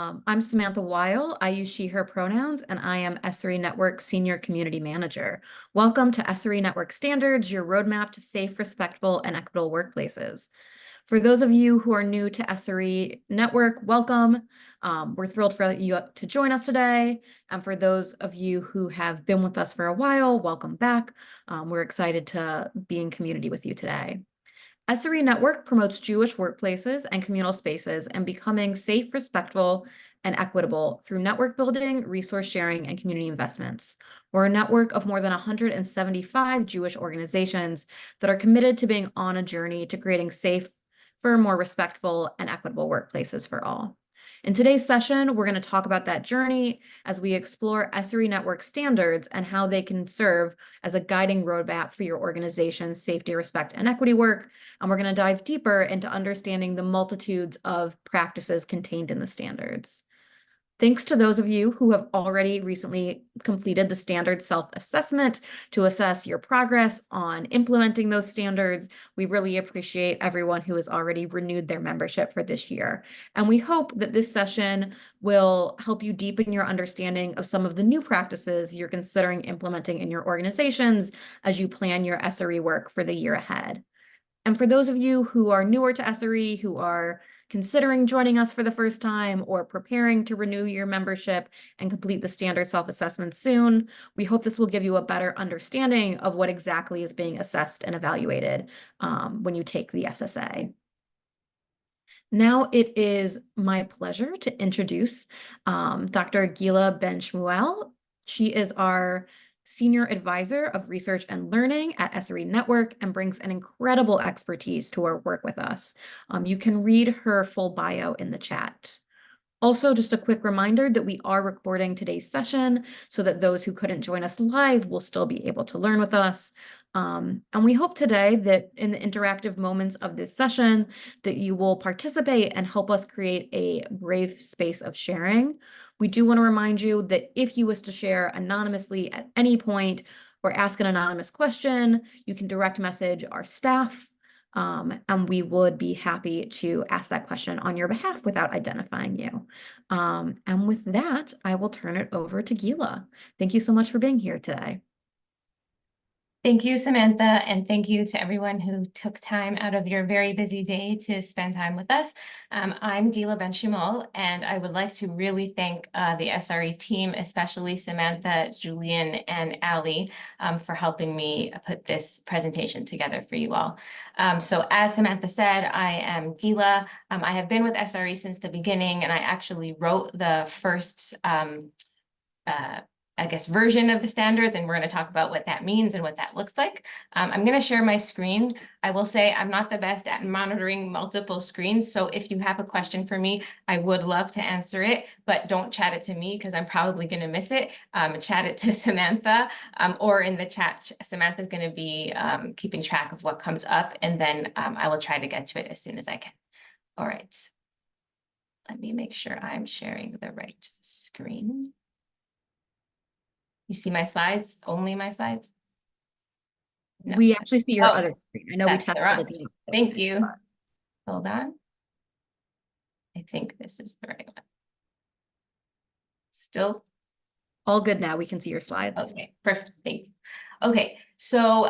I'm Samantha Weil. I use she, her pronouns, and I am SRE Network Senior Community Manager. Welcome to SRE Network Standards, your roadmap to safe, respectful, and equitable workplaces. For those of you who are new to SRE Network, welcome. We're thrilled for you to join us today. And for those of you who have been with us for a while, welcome back. We're excited to be in community with you today. SRE Network promotes Jewish workplaces and communal spaces and becoming safe, respectful, and equitable through network building, resource sharing, and community investments. We're a network of more than 175 Jewish organizations that are committed to being on a journey to creating safer, more respectful, and equitable workplaces for all. In today's session, we're going to talk about that journey as we explore SRE Network standards and how they can serve as a guiding roadmap for your organization's safety, respect, and equity work. And we're going to dive deeper into understanding the multitudes of practices contained in the standards. Thanks to those of you who have already recently completed the standard self-assessment to assess your progress on implementing those standards. We really appreciate everyone who has already renewed their membership for this year. And we hope that this session will help you deepen your understanding of some of the new practices you're considering implementing in your organizations as you plan your SRE work for the year ahead. And for those of you who are newer to SRE, who are considering joining us for the first time or preparing to renew your membership and complete the standard self-assessment soon, we hope this will give you a better understanding of what exactly is being assessed and evaluated when you take the SSA. Now it is my pleasure to introduce Dr. Guila Benchimol. She is our Senior Advisor of Research and Learning at SRE Network and brings an incredible expertise to our work with us. You can read her full bio in the chat. Also, just a quick reminder that we are recording today's session so that those who couldn't join us live will still be able to learn with us. And we hope today that in the interactive moments of this session that you will participate and help us create a brave space of sharing. We do want to remind you that if you wish to share anonymously at any point or ask an anonymous question, you can direct message our staff. And we would be happy to ask that question on your behalf without identifying you. And with that, I will turn it over to Guila. Thank you so much for being here today. Thank you, Samantha, and thank you to everyone who took time out of your very busy day to spend time with us. I'm Guila Benchimol, and I would like to really thank the SRE team, especially Samantha, Julian, and Ali, for helping me put this presentation together for you all. So as Samantha said, I am Guila. I have been with SRE since the beginning, and I actually wrote the first version of the standards, and we're going to talk about what that means and what that looks like. I'm going to share my screen. I will say I'm not the best at monitoring multiple screens, so if you have a question for me, I would love to answer it, but don't chat it to me because I'm probably going to miss it. Chat it to Samantha, or in the chat, Samantha's going to be keeping track of what comes up, and then I will try to get to it as soon as I can. All right. Let me make sure I'm sharing the right screen. You see my slides? Only my slides? No. We actually see your other screen. I know we tested it. Thank you. Hold on. I think this is the right one. Still? All good now. We can see your slides. Okay, perfect. Thank you. Okay, so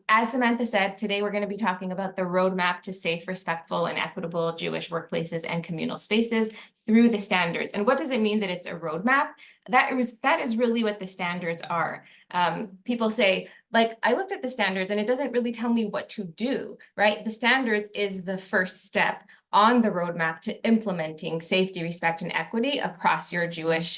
as Samantha said, today we're going to be talking about the roadmap to safe, respectful, and equitable Jewish workplaces and communal spaces through the standards. And what does it mean that it's a roadmap? That is really what the standards are. People say, like, I looked at the standards and it doesn't really tell me what to do, right? The standards is the first step on the roadmap to implementing safety, respect, and equity across your Jewish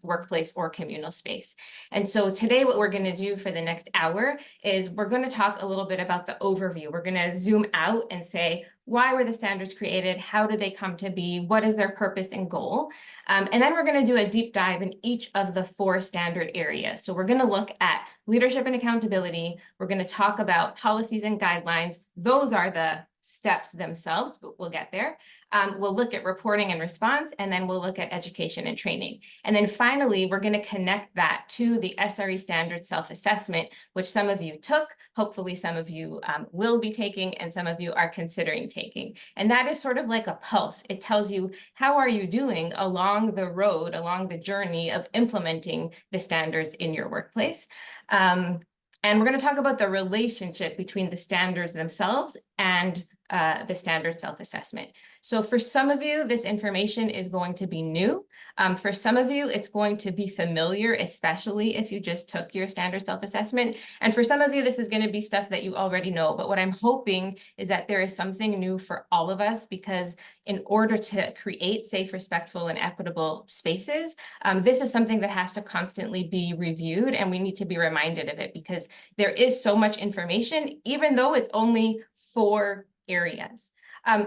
workplace or communal space. And so today what we're going to do for the next hour is we're going to talk a little bit about the overview. We're going to zoom out and say, why were the standards created? How did they come to be? What is their purpose and goal? And then we're going to do a deep dive in each of the 4 standard areas. So we're going to look at leadership and accountability. We're going to talk about policies and guidelines. Those are the steps themselves, but we'll get there. We'll look at reporting and response, and then we'll look at education and training. And then finally, we're going to connect that to the SRE standard self-assessment, which some of you took, hopefully some of you will be taking, and some of you are considering taking. And that is sort of like a pulse. It tells you, how are you doing along the road, along the journey of implementing the standards in your workplace? And we're going to talk about the relationship between the standards themselves and the standard self-assessment. So for some of you, this information is going to be new. For some of you, it's going to be familiar, especially if you just took your standard self-assessment. And for some of you, this is going to be stuff that you already know. But what I'm hoping is that there is something new for all of us, because in order to create safe, respectful, and equitable spaces, this is something that has to constantly be reviewed, and we need to be reminded of it, because there is so much information, even though it's only 4 areas.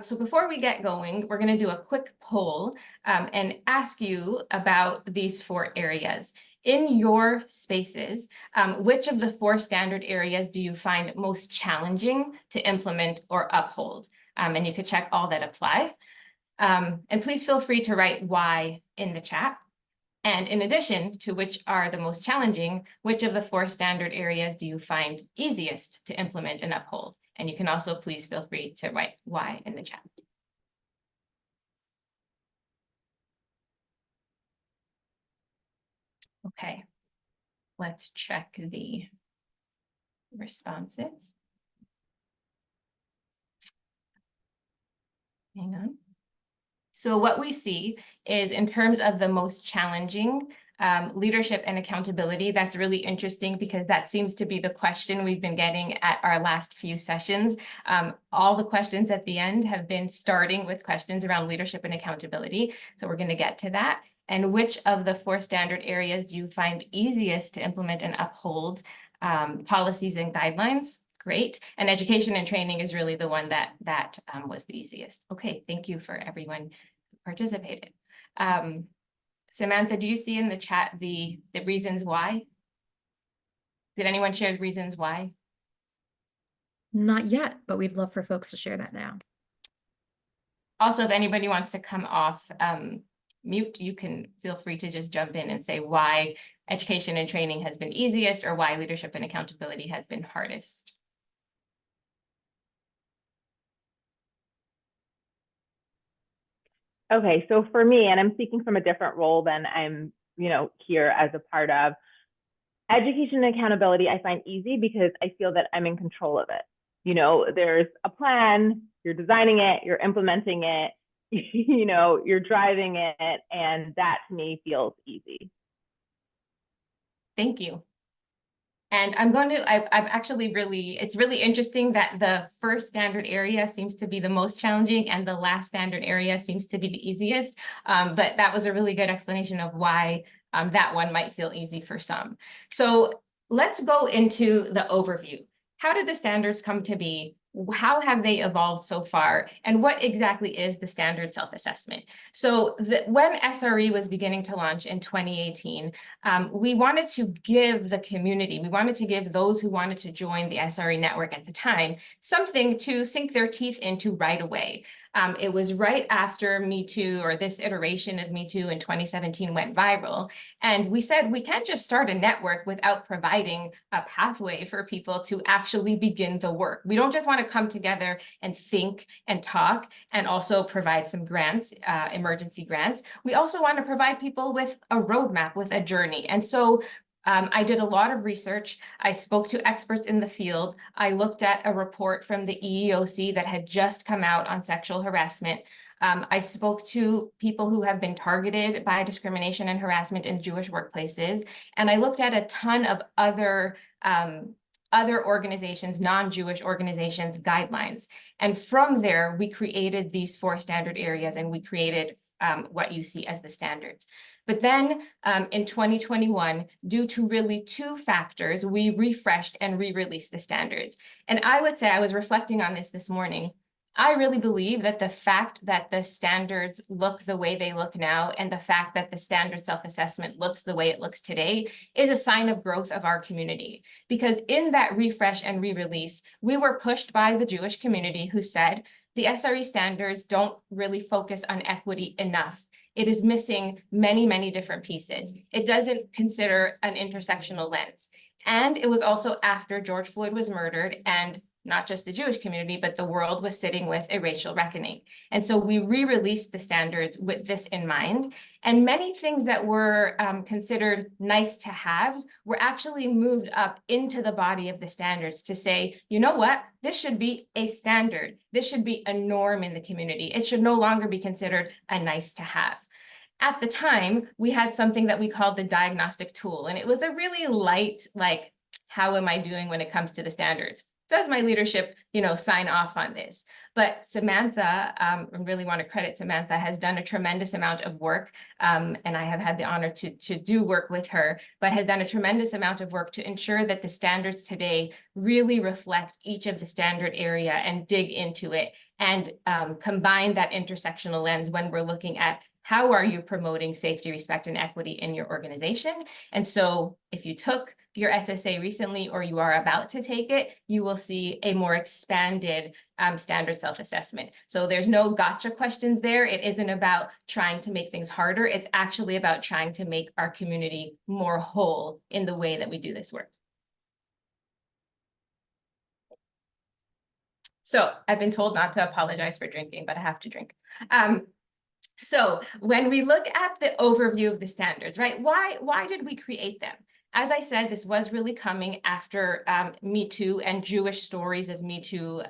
So before we get going, we're going to do a quick poll and ask you about these 4 areas. In your spaces, which of the 4 standard areas do you find most challenging to implement or uphold? And you could check all that apply. And please feel free to write why in the chat. And in addition to which are the most challenging, which of the 4 standard areas do you find easiest to implement and uphold? And you can also please feel free to write why in the chat. Okay, let's check the responses. Hang on. So what we see is, in terms of the most challenging, leadership and accountability. That's really interesting, because that seems to be the question we've been getting at our last few sessions. All the questions at the end have been starting with questions around leadership and accountability. So we're going to get to that. And which of the 4 standard areas do you find easiest to implement and uphold? Policies and guidelines. Great. And education and training is really the one that was the easiest. Okay, thank you for everyone who participated. Samantha, do you see in the chat the reasons why? Did anyone share the reasons why? Not yet, but we'd love for folks to share that now. Also, if anybody wants to come off mute, you can feel free to just jump in and say why education and training has been easiest, or why leadership and accountability has been hardest. Okay, so for me, and I'm speaking from a different role than I'm, here as a part of, education and accountability I find easy because I feel that I'm in control of it. There's a plan, you're designing it, you're implementing it, you're driving it, and that to me feels easy. Thank you. And I'm actually it's really interesting that the first standard area seems to be the most challenging and the last standard area seems to be the easiest. But that was a really good explanation of why that one might feel easy for some. So let's go into the overview. How did the standards come to be? How have they evolved so far? And what exactly is the standard self-assessment? So when SRE was beginning to launch in 2018, we wanted to give the community, we wanted to give those who wanted to join the SRE network at the time, something to sink their teeth into right away. It was right after Me Too, or this iteration of Me Too in 2017 went viral. And we said, we can't just start a network without providing a pathway for people to actually begin the work. We don't just want to come together and think and talk and also provide some grants, emergency grants. We also want to provide people with a roadmap, with a journey. And so I did a lot of research. I spoke to experts in the field. I looked at a report from the EEOC that had just come out on sexual harassment. I spoke to people who have been targeted by discrimination and harassment in Jewish workplaces. And I looked at a ton of other organizations, non-Jewish organizations, guidelines. And from there, we created these 4 standard areas, and we created what you see as the standards. But then in 2021, due to really 2 factors, we refreshed and re-released the standards. And I would say, I was reflecting on this morning, I really believe that the fact that the standards look the way they look now, and the fact that the standard self-assessment looks the way it looks today, is a sign of growth of our community. Because in that refresh and re-release, we were pushed by the Jewish community who said the SRE standards don't really focus on equity enough. It is missing many, many different pieces. It doesn't consider an intersectional lens. And it was also after George Floyd was murdered, and not just the Jewish community, but the world was sitting with a racial reckoning. And so we re-released the standards with this in mind. And many things that were considered nice to have were actually moved up into the body of the standards to say, you know what, this should be a standard. This should be a norm in the community. It should no longer be considered a nice to have. At the time, we had something that we called the diagnostic tool, and it was a really light, like, how am I doing when it comes to the standards? Does my leadership, sign off on this? But Samantha, I really want to credit Samantha, has done a tremendous amount of work, and I have had the honor to do work with her, but has done a tremendous amount of work to ensure that the standards today really reflect each of the standard area and dig into it, and combine that intersectional lens when we're looking at how are you promoting safety, respect, and equity in your organization. And so if you took your SSA recently, or you are about to take it, you will see a more expanded standard self-assessment. So there's no gotcha questions there. It isn't about trying to make things harder. It's actually about trying to make our community more whole in the way that we do this work. So I've been told not to apologize for drinking, but I have to drink. So when we look at the overview of the standards, right, why did we create them? As I said, this was really coming after Me Too and Jewish stories of Me Too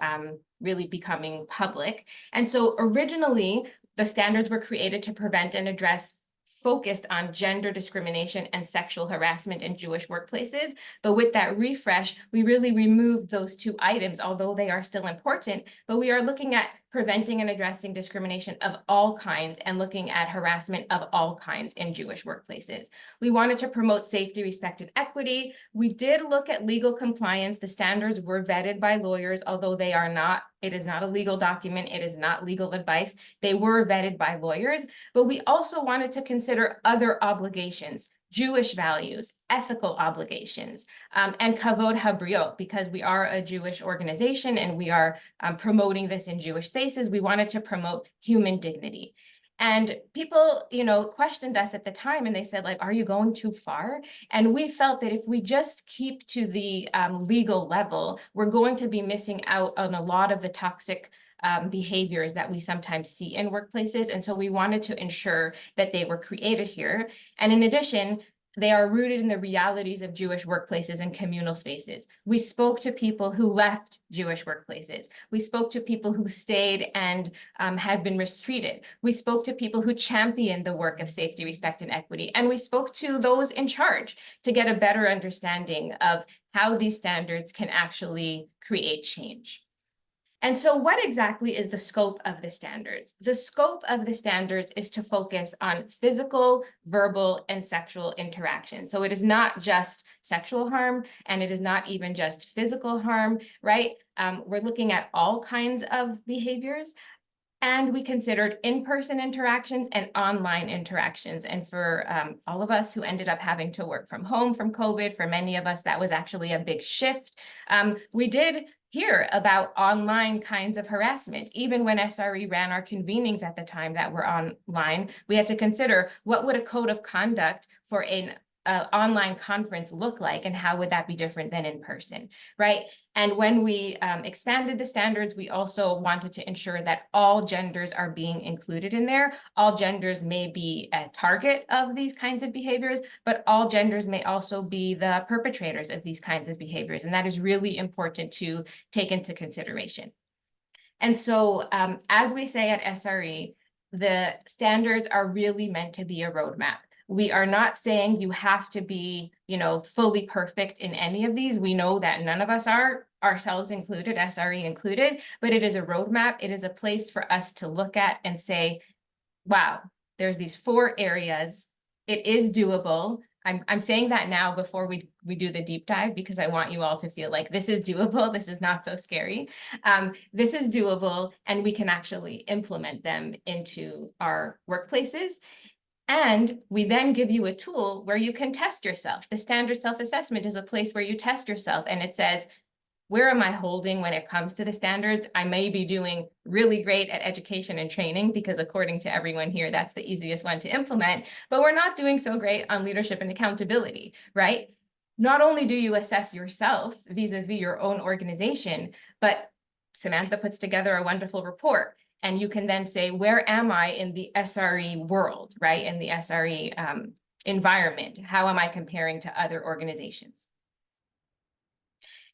really becoming public. And so originally, the standards were created to prevent and address focused on gender discrimination and sexual harassment in Jewish workplaces. But with that refresh, we really removed those two items, although they are still important, but we are looking at preventing and addressing discrimination of all kinds and looking at harassment of all kinds in Jewish workplaces. We wanted to promote safety, respect, and equity. We did look at legal compliance. The standards were vetted by lawyers, although they are not, it is not a legal document. It is not legal advice. They were vetted by lawyers, but we also wanted to consider other obligations, Jewish values, ethical obligations, and kavod habriot, because we are a Jewish organization and we are promoting this in Jewish spaces. We wanted to promote human dignity. And people, questioned us at the time, and they said, like, are you going too far? And we felt that if we just keep to the legal level, we're going to be missing out on a lot of the toxic behaviors that we sometimes see in workplaces. And so we wanted to ensure that they were created here. And in addition, they are rooted in the realities of Jewish workplaces and communal spaces. We spoke to people who left Jewish workplaces. We spoke to people who stayed and had been mistreated. We spoke to people who championed the work of safety, respect, and equity. And we spoke to those in charge to get a better understanding of how these standards can actually create change. And so what exactly is the scope of the standards? The scope of the standards is to focus on physical, verbal, and sexual interaction. So it is not just sexual harm, and it is not even just physical harm, right? We're looking at all kinds of behaviors. And we considered in-person interactions and online interactions. And for all of us who ended up having to work from home from COVID, for many of us, that was actually a big shift. We did hear about online kinds of harassment. Even when SRE ran our convenings at the time that were online, we had to consider what would a code of conduct for an online conference look like, and how would that be different than in person, right? And when we expanded the standards, we also wanted to ensure that all genders are being included in there. All genders may be a target of these kinds of behaviors, but all genders may also be the perpetrators of these kinds of behaviors. And that is really important to take into consideration. And so as we say at SRE, the standards are really meant to be a roadmap. We are not saying you have to be, fully perfect in any of these. We know that none of us are, ourselves included, SRE included, but it is a roadmap. It is a place for us to look at and say, wow, there's these 4 areas. It is doable. I'm saying that now before we do the deep dive, because I want you all to feel like this is doable. This is not so scary. This is doable, and we can actually implement them into our workplaces. And we then give you a tool where you can test yourself. The standard self-assessment is a place where you test yourself, and it says, where am I holding when it comes to the standards? I may be doing really great at education and training, because according to everyone here, that's the easiest one to implement, but we're not doing so great on leadership and accountability, right? Not only do you assess yourself vis-a-vis your own organization, but Samantha puts together a wonderful report, and you can then say, where am I in the SRE world, right? In the SRE environment? How am I comparing to other organizations?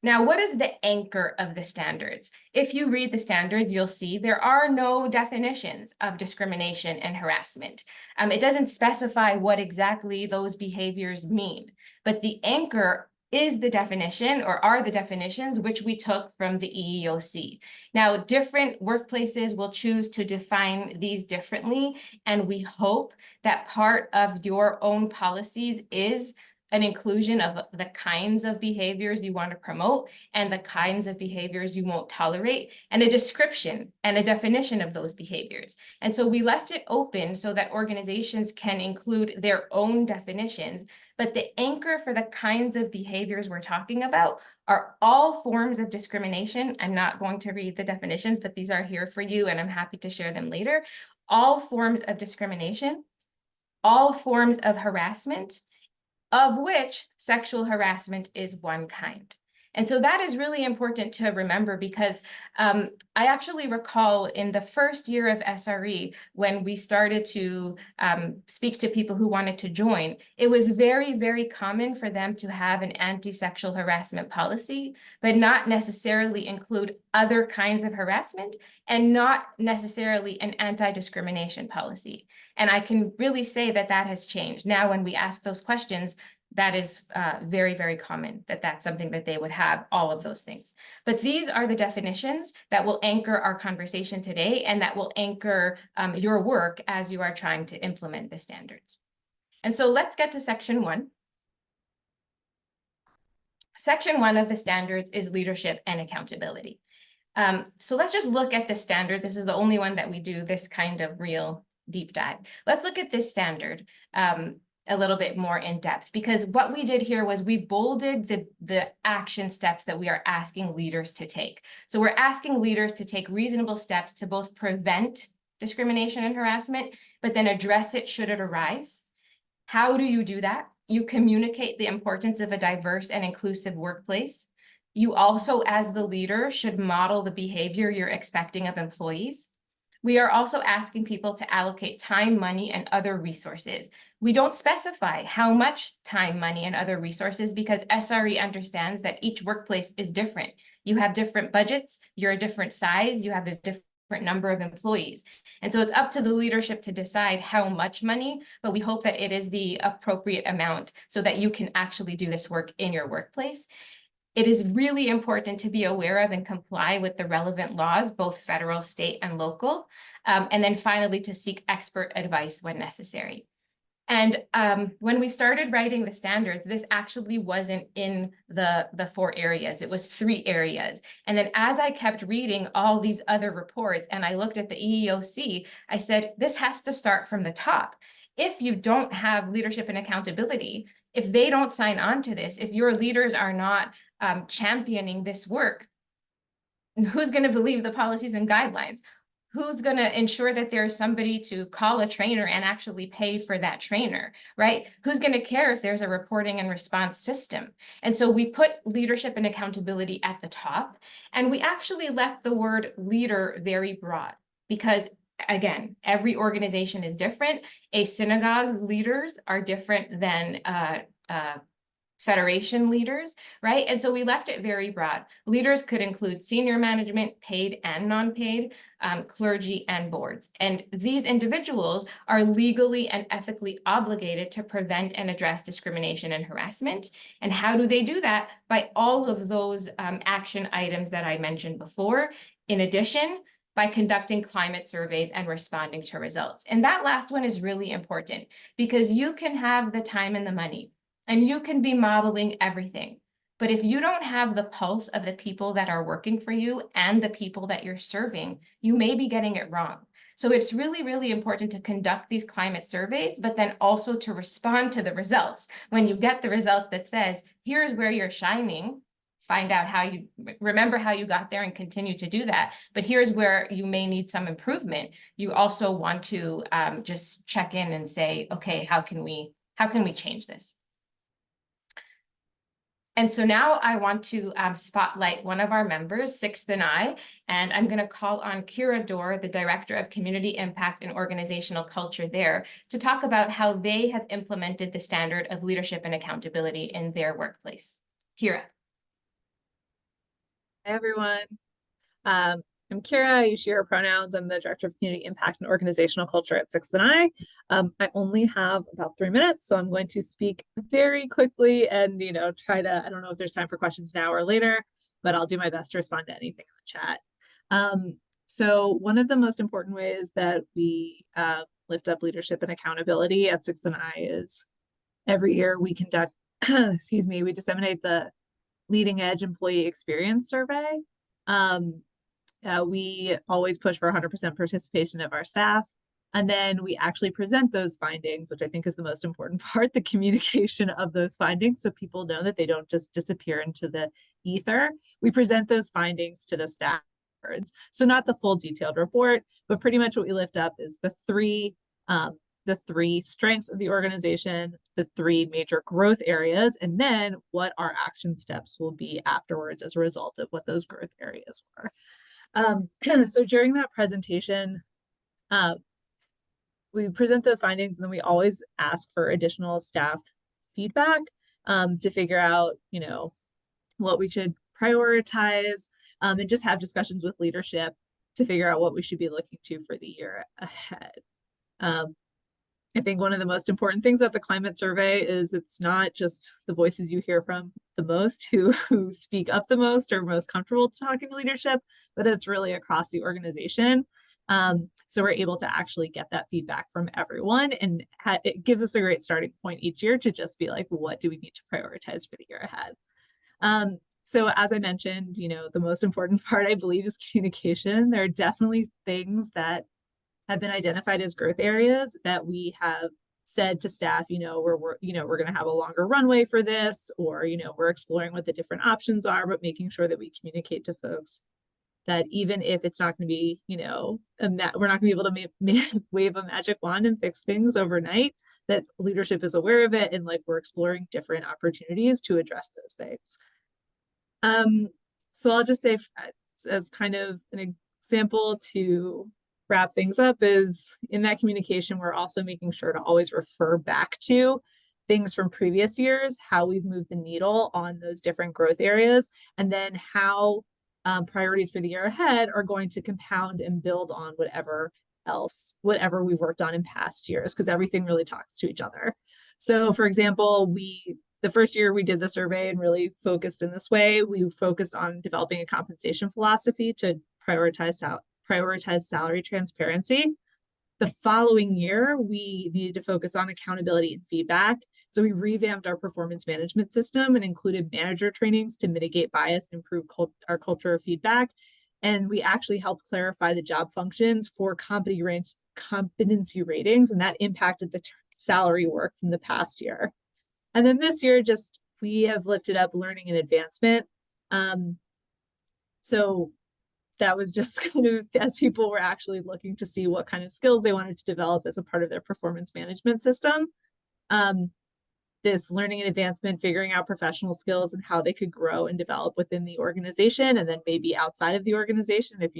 Now, what is the anchor of the standards? If you read the standards, you'll see there are no definitions of discrimination and harassment. It doesn't specify what exactly those behaviors mean, but the anchor is the definition, or are the definitions, which we took from the EEOC. Now, different workplaces will choose to define these differently, and we hope that part of your own policies is an inclusion of the kinds of behaviors you want to promote and the kinds of behaviors you won't tolerate, and a description and a definition of those behaviors. And so we left it open so that organizations can include their own definitions, but the anchor for the kinds of behaviors we're talking about are all forms of discrimination. I'm not going to read the definitions, but these are here for you, and I'm happy to share them later. All forms of discrimination, all forms of harassment, of which sexual harassment is one kind. And so that is really important to remember, because I actually recall in the first year of SRE, when we started to speak to people who wanted to join, it was very, very common for them to have an anti-sexual harassment policy, but not necessarily include other kinds of harassment, and not necessarily an anti-discrimination policy. And I can really say that that has changed. Now, when we ask those questions, that is very, very common, that that's something that they would have, all of those things. But these are the definitions that will anchor our conversation today, and that will anchor your work as you are trying to implement the standards. And so let's get to section 1. Section 1 of the standards is leadership and accountability. So let's just look at the standard. This is the only one that we do this kind of real deep dive. Let's look at this standard a little bit more in depth, because what we did here was we bolded the action steps that we are asking leaders to take. So we're asking leaders to take reasonable steps to both prevent discrimination and harassment, but then address it should it arise. How do you do that? You communicate the importance of a diverse and inclusive workplace. You also, as the leader, should model the behavior you're expecting of employees. We are also asking people to allocate time, money, and other resources. We don't specify how much time, money, and other resources, because SRE understands that each workplace is different. You have different budgets, you're a different size, you have a different number of employees. And so it's up to the leadership to decide how much money, but we hope that it is the appropriate amount so that you can actually do this work in your workplace. It is really important to be aware of and comply with the relevant laws, both federal, state, and local. And then finally, to seek expert advice when necessary. And when we started writing the standards, this actually wasn't in the 4 areas. It was 3 areas. And then as I kept reading all these other reports and I looked at the EEOC, I said, this has to start from the top. If you don't have leadership and accountability, if they don't sign on to this, if your leaders are not championing this work, who's going to believe the policies and guidelines? Who's going to ensure that there's somebody to call a trainer and actually pay for that trainer, right? Who's going to care if there's a reporting and response system? And so we put leadership and accountability at the top, and we actually left the word leader very broad, because again, every organization is different. A synagogue's leaders are different than federation leaders, right? And so we left it very broad. Leaders could include senior management, paid and non-paid, clergy and boards. And these individuals are legally and ethically obligated to prevent and address discrimination and harassment. And how do they do that? By all of those action items that I mentioned before. In addition, by conducting climate surveys and responding to results. And that last one is really important, because you can have the time and the money. and you can be modeling everything. But if you don't have the pulse of the people that are working for you and the people that you're serving, you may be getting it wrong. So it's really, really important to conduct these climate surveys, but then also to respond to the results. When you get the result that says, here's where you're shining, find out how you remember how you got there and continue to do that. But here's where you may need some improvement. You also want to just check in and say, okay, how can we change this? And so now I want to spotlight one of our members, Sixth and I, and I'm going to call on Kira Dorr, the Director of Community Impact and Organizational Culture there, to talk about how they have implemented the standard of leadership and accountability in their workplace. Kira. Hi, everyone. I'm Kira. I use she, her pronouns. I'm the Director of Community Impact and Organizational Culture at Sixth and I. I only have about 3 minutes, so I'm going to speak very quickly and, try to, I don't know if there's time for questions now or later, but I'll do my best to respond to anything in the chat. So one of the most important ways that we lift up leadership and accountability at Sixth and I is every year we conduct, we disseminate the Leading Edge Employee Experience Survey. We always push for 100% participation of our staff. And then we actually present those findings, which I think is the most important part, the communication of those findings, so people know that they don't just disappear into the ether. We present those findings to the staff. So not the full detailed report, but pretty much what we lift up is the three strengths of the organization, the 3 major growth areas, and then what our action steps will be afterwards as a result of what those growth areas were. So during that presentation, we present those findings, and then we always ask for additional staff feedback to figure out, what we should prioritize, and just have discussions with leadership to figure out what we should be looking to for the year ahead. I think one of the most important things of the climate survey is it's not just the voices you hear from the most who speak up the most or most comfortable talking to leadership, but it's really across the organization. So we're able to actually get that feedback from everyone, and it gives us a great starting point each year to just be like, what do we need to prioritize for the year ahead? So as I mentioned, the most important part, I believe, is communication. There are definitely things that have been identified as growth areas that we have said to staff, we're going to have a longer runway for this, or, we're exploring what the different options are, but making sure that we communicate to folks that even if it's not going to be, we're not going to be able to wave a magic wand and fix things overnight, that leadership is aware of it, and we're exploring different opportunities to address those things. So I'll just say as kind of an example to wrap things up is in that communication, we're also making sure to always refer back to things from previous years, how we've moved the needle on those different growth areas, and then how priorities for the year ahead are going to compound and build on whatever we've worked on in past years, because everything really talks to each other. So for example, the first year we did the survey and really focused in this way, we focused on developing a compensation philosophy to prioritize salary transparency. The following year, we needed to focus on accountability and feedback. So we revamped our performance management system and included manager trainings to mitigate bias and improve our culture of feedback. And we actually helped clarify the job functions for competency ratings, and that impacted the salary work from the past year. And then this year, we have lifted up learning and advancement. So that was just kind of as people were actually looking to see what kind of skills they wanted to develop as a part of their performance management system. This learning and advancement, figuring out professional skills and how they could grow and develop within the organization, and then maybe outside of the organization if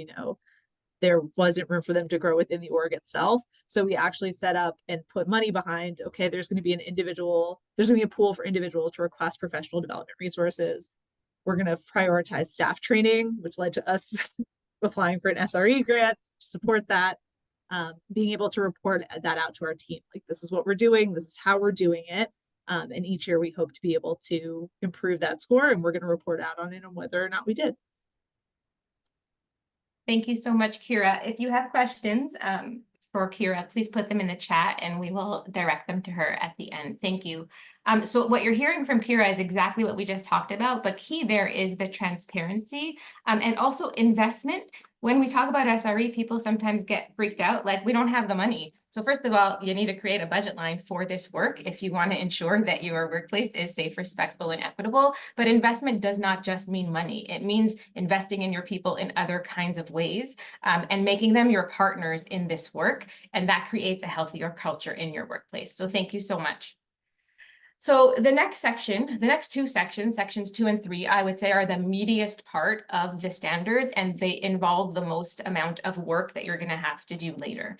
there wasn't room for them to grow within the org itself. So we actually set up and put money behind, okay, there's going to be a pool for individual to request professional development resources. We're going to prioritize staff training, which led to us applying for an SRE grant to support that, being able to report that out to our team. This is what we're doing, this is how we're doing it. And each year we hope to be able to improve that score, and we're going to report out on it on whether or not we did. Thank you so much, Kira. If you have questions for Kira, please put them in the chat and we will direct them to her at the end. Thank you. So what you're hearing from Kira is exactly what we just talked about, but key there is the transparency and also investment. When we talk about SRE, people sometimes get freaked out, like we don't have the money. So first of all, you need to create a budget line for this work if you want to ensure that your workplace is safe, respectful, and equitable. But investment does not just mean money. It means investing in your people in other kinds of ways and making them your partners in this work. And that creates a healthier culture in your workplace. So thank you so much. So the next section, the next two sections, sections 2 and 3, I would say are the meatiest part of the standards, and they involve the most amount of work that you're going to have to do later.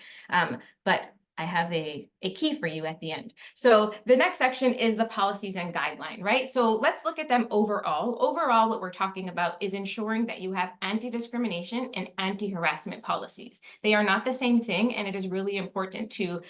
But I have a key for you at the end. So the next section is the policies and guideline, right? So let's look at them overall. Overall, what we're talking about is ensuring that you have anti-discrimination and anti-harassment policies. They are not the same thing, and it is really important to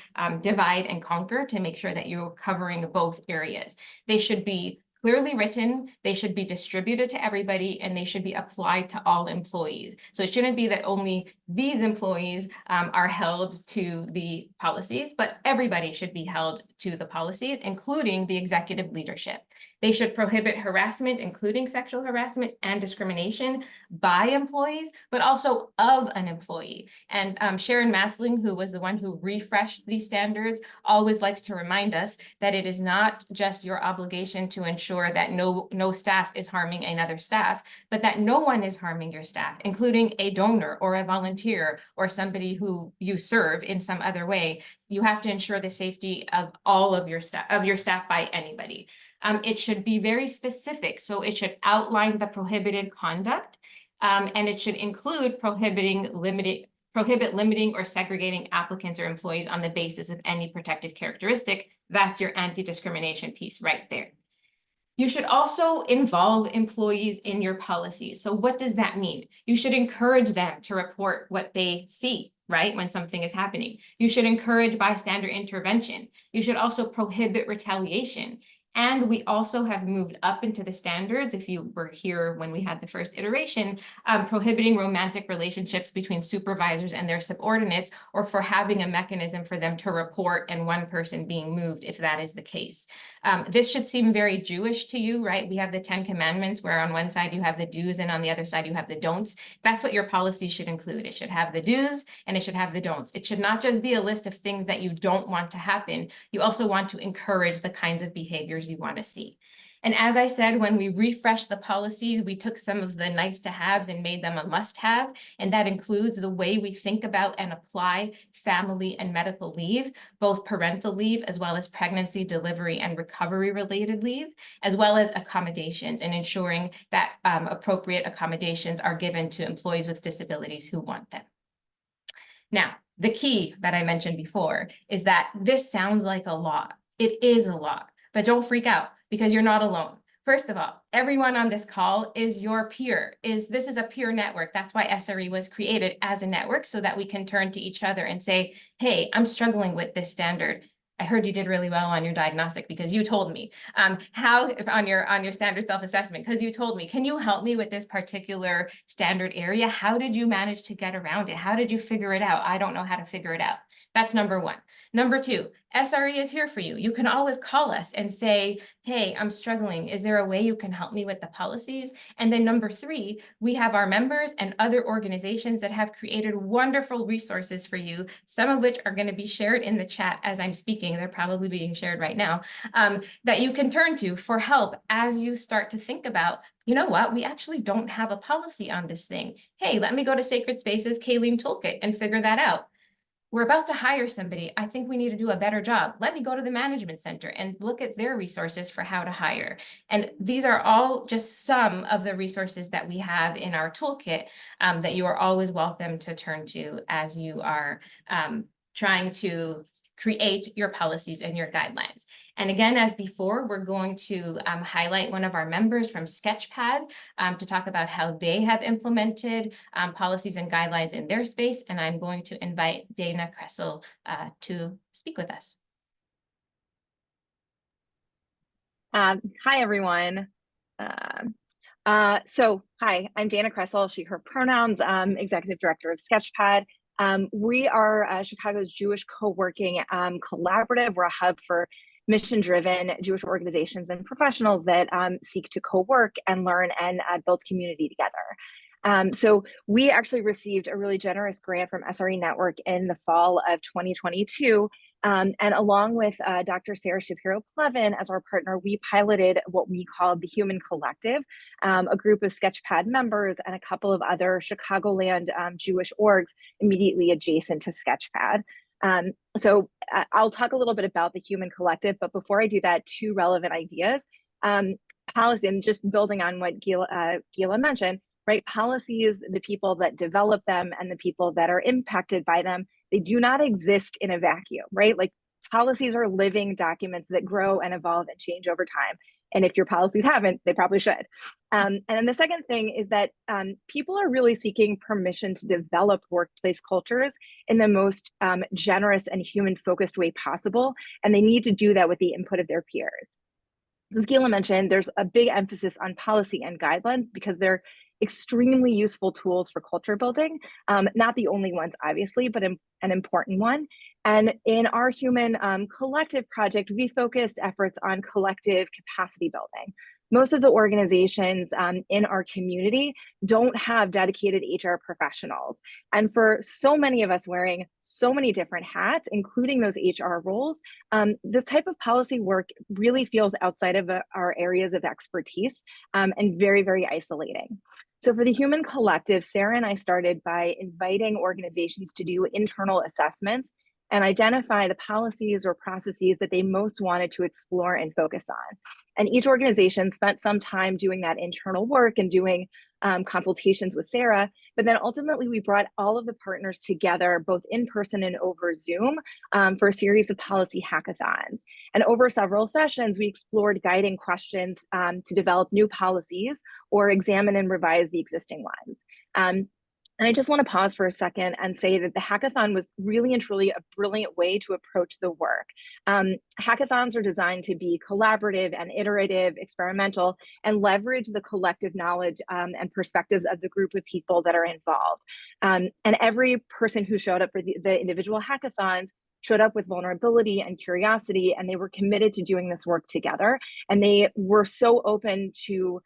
divide and conquer to make sure that you're covering both areas. They should be clearly written, they should be distributed to everybody, and they should be applied to all employees. So it shouldn't be that only these employees are held to the policies, but everybody should be held to the policies, including the executive leadership. They should prohibit harassment, including sexual harassment and discrimination by employees, but also of an employee. And Sharon Masling, who was the one who refreshed these standards, always likes to remind us that it is not just your obligation to ensure that no staff is harming another staff, but that no one is harming your staff, including a donor or a volunteer or somebody who you serve in some other way. You have to ensure the safety of all of your staff by anybody. It should be very specific, so it should outline the prohibited conduct, and it should include prohibit limiting or segregating applicants or employees on the basis of any protected characteristic. That's your anti-discrimination piece right there. You should also involve employees in your policies. So what does that mean? You should encourage them to report what they see, right, when something is happening. You should encourage bystander intervention. You should also prohibit retaliation. And we also have moved up into the standards, if you were here when we had the first iteration, prohibiting romantic relationships between supervisors and their subordinates, or for having a mechanism for them to report and one person being moved if that is the case. This should seem very Jewish to you, right? We have the 10 commandments where on one side you have the do's and on the other side you have the don'ts. That's what your policy should include. It should have the do's and it should have the don'ts. It should not just be a list of things that you don't want to happen. You also want to encourage the kinds of behaviors you want to see. And as I said, when we refreshed the policies, we took some of the nice to haves and made them a must have. And that includes the way we think about and apply family and medical leave, both parental leave, as well as pregnancy, delivery, and recovery related leave, as well as accommodations, and ensuring that appropriate accommodations are given to employees with disabilities who want them. Now, the key that I mentioned before is that this sounds like a lot. It is a lot. But don't freak out because you're not alone. First of all, everyone on this call is your peer. This is a peer network. That's why SRE was created as a network, so that we can turn to each other and say, hey, I'm struggling with this standard. I heard you did really well on your diagnostic because you told me. How on your standard self-assessment, because you told me. Can you help me with this particular standard area? How did you manage to get around it? How did you figure it out? I don't know how to figure it out. That's number one. Number two, SRE is here for you. You can always call us and say, hey, I'm struggling. Is there a way you can help me with the policies? And then number three, we have our members and other organizations that have created wonderful resources for you, some of which are going to be shared in the chat as I'm speaking. They're probably being shared right now, that you can turn to for help as you start to think about, you know what, we actually don't have a policy on this thing. Hey, let me go to Sacred Spaces Kayleen Toolkit and figure that out. We're about to hire somebody. I think we need to do a better job. Let me go to the management center and look at their resources for how to hire. And these are all just some of the resources that we have in our toolkit that you are always welcome to turn to as you are trying to create your policies and your guidelines. And again, as before, we're going to highlight one of our members from Sketchpad to talk about how they have implemented policies and guidelines in their space. And I'm going to invite Dana Kressel to speak with us. Hi, everyone. Hi, I'm Dana Kressel, she, her pronouns, Executive Director of Sketchpad. We are Chicago's Jewish co-working collaborative. We're a hub for mission-driven Jewish organizations and professionals that seek to co-work and learn and build community together. So we actually received a really generous grant from SRE Network in the fall of 2022. And along with Dr. Sarah Shapiro-Plevin as our partner, we piloted what we called the Human Collective, a group of Sketchpad members and a couple of other Chicagoland Jewish orgs immediately adjacent to Sketchpad. So I'll talk a little bit about the Human Collective, but before I do that, two relevant ideas. Policy, and just building on what Guila mentioned, right? Policies, the people that develop them and the people that are impacted by them, they do not exist in a vacuum, right? Like policies are living documents that grow and evolve and change over time. And if your policies haven't, they probably should. And then the second thing is that people are really seeking permission to develop workplace cultures in the most generous and human-focused way possible. And they need to do that with the input of their peers. So as Guila mentioned, there's a big emphasis on policy and guidelines because they're extremely useful tools for culture building. Not the only ones, obviously, but an important one. And in our Human Collective project, we focused efforts on collective capacity building. Most of the organizations in our community don't have dedicated HR professionals. And for so many of us wearing so many different hats, including those HR roles, this type of policy work really feels outside of our areas of expertise and very, very isolating. So for the Human Collective, Sarah and I started by inviting organizations to do internal assessments and identify the policies or processes that they most wanted to explore and focus on. And each organization spent some time doing that internal work and doing consultations with Sarah, but then ultimately we brought all of the partners together, both in person and over Zoom, for a series of policy hackathons. And over several sessions, we explored guiding questions to develop new policies or examine and revise the existing ones. And I just want to pause for a second and say that the hackathon was really and truly a brilliant way to approach the work. Hackathons are designed to be collaborative and iterative, experimental, and leverage the collective knowledge and perspectives of the group of people that are involved. And every person who showed up for the individual hackathons showed up with vulnerability and curiosity, and they were committed to doing this work together. And they were so open to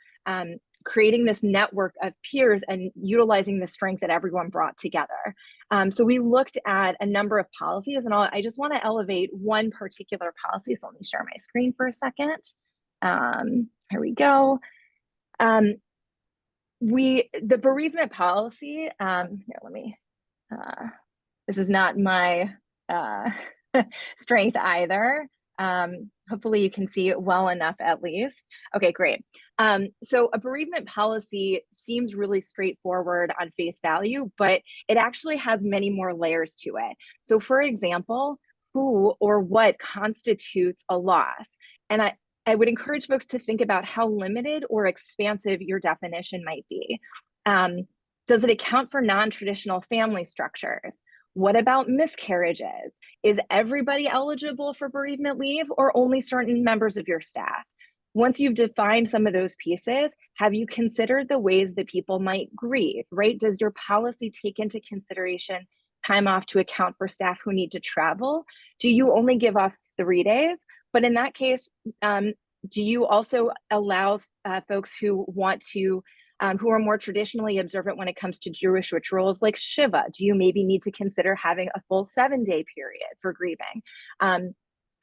creating this network of peers and utilizing the strength that everyone brought together. So we looked at a number of policies, and I just want to elevate one particular policy. So let me share my screen for a second. Here we go. The bereavement policy, here, let me, this is not my strength either. Hopefully you can see it well enough at least. Okay, great. So a bereavement policy seems really straightforward on face value, but it actually has many more layers to it. So for example, who or what constitutes a loss? And I would encourage folks to think about how limited or expansive your definition might be. Does it account for non-traditional family structures? What about miscarriages? Is everybody eligible for bereavement leave or only certain members of your staff? Once you've defined some of those pieces, have you considered the ways that people might grieve, right? Does your policy take into consideration time off to account for staff who need to travel? Do you only give off 3 days? But in that case, do you also allow folks who want to who are more traditionally observant when it comes to Jewish rituals like Shiva? Do you maybe need to consider having a full 7-day period for grieving?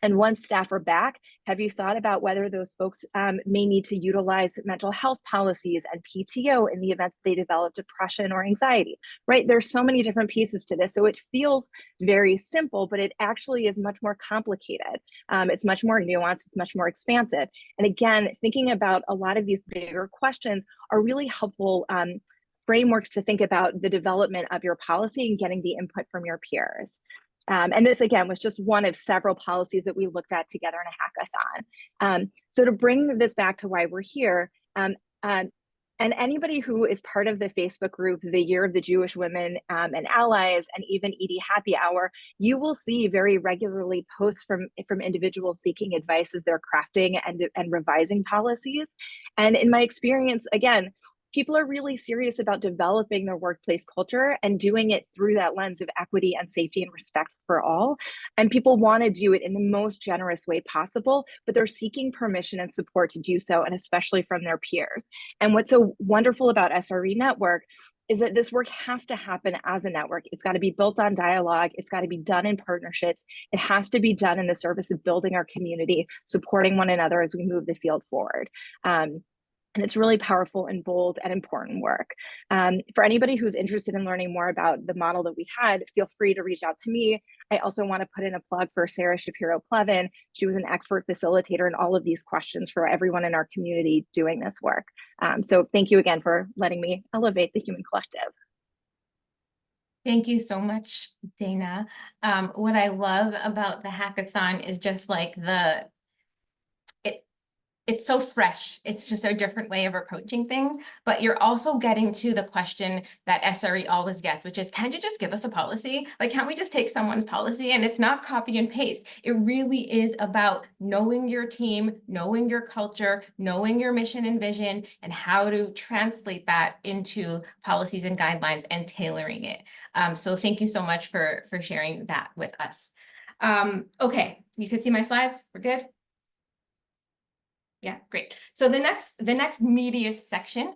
And once staff are back, have you thought about whether those folks may need to utilize mental health policies and PTO in the event that they develop depression or anxiety, right? There's so many different pieces to this. So it feels very simple, but it actually is much more complicated. It's much more nuanced, it's much more expansive. And again, thinking about a lot of these bigger questions are really helpful frameworks to think about the development of your policy and getting the input from your peers. And this, again, was just one of several policies that we looked at together in a hackathon. So to bring this back to why we're here, and anybody who is part of the Facebook group, the Year of the Jewish Women and Allies, and even ED Happy Hour, you will see very regularly posts from individuals seeking advice as they're crafting and revising policies. And in my experience, again, people are really serious about developing their workplace culture and doing it through that lens of equity and safety and respect for all. And people want to do it in the most generous way possible, but they're seeking permission and support to do so, and especially from their peers. And what's so wonderful about SRE Network is that this work has to happen as a network. It's got to be built on dialogue. It's got to be done in partnerships. It has to be done in the service of building our community, supporting one another as we move the field forward. And it's really powerful and bold and important work. For anybody who's interested in learning more about the model that we had, feel free to reach out to me. I also want to put in a plug for Sarah Shapiro-Plevin. She was an expert facilitator in all of these questions for everyone in our community doing this work. So thank you again for letting me elevate the human collective. Thank you so much, Dana. What I love about the hackathon is just like it's so fresh. It's just a different way of approaching things, but you're also getting to the question that SRE always gets, which is, can't you just give us a policy? Like, can't we just take someone's policy? And it's not copy and paste. It really is about knowing your team, knowing your culture, knowing your mission and vision, and how to translate that into policies and guidelines and tailoring it. So thank you so much for sharing that with us. Okay, you can see my slides. We're good? Yeah, great. So the next meatiest section